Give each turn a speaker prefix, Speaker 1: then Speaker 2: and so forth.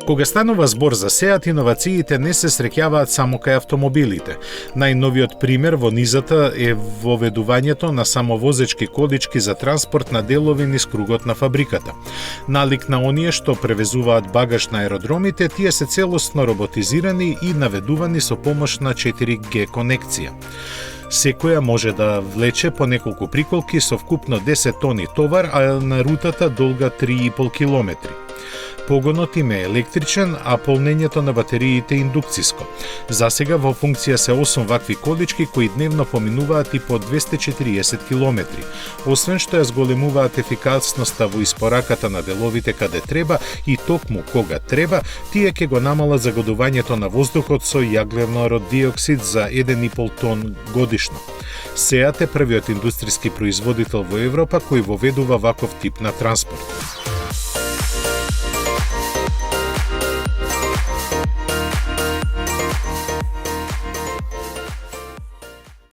Speaker 1: Кога станува збор за SEAT, иновациите не се среќаваат само кај автомобилите. Најновиот пример во низата е воведувањето на самовозечки колички за транспорт на делови низ кругот на фабриката. Налик на оние што превезуваат багаж на аеродромите, тие се целосно роботизирани и наведувани со помош на 4G конекција. Секоја може да влече по неколку приколки со вкупно 10 тони товар, а на рутата долга 3,5 километри. Погонот им е електричен, а полнењето на батериите индукциско. Засега во функција се 8 вакви колички кои дневно поминуваат и по 240 километри. Освен што ја зголемуваат ефикасноста во испораката на деловите каде треба и токму кога треба, тие ќе го намалат загадувањето на воздухот со јаглернород диоксид за 1,5 тон годишно. SEAT е првиот индустријски производител во Европа кој воведува ваков тип на транспорт.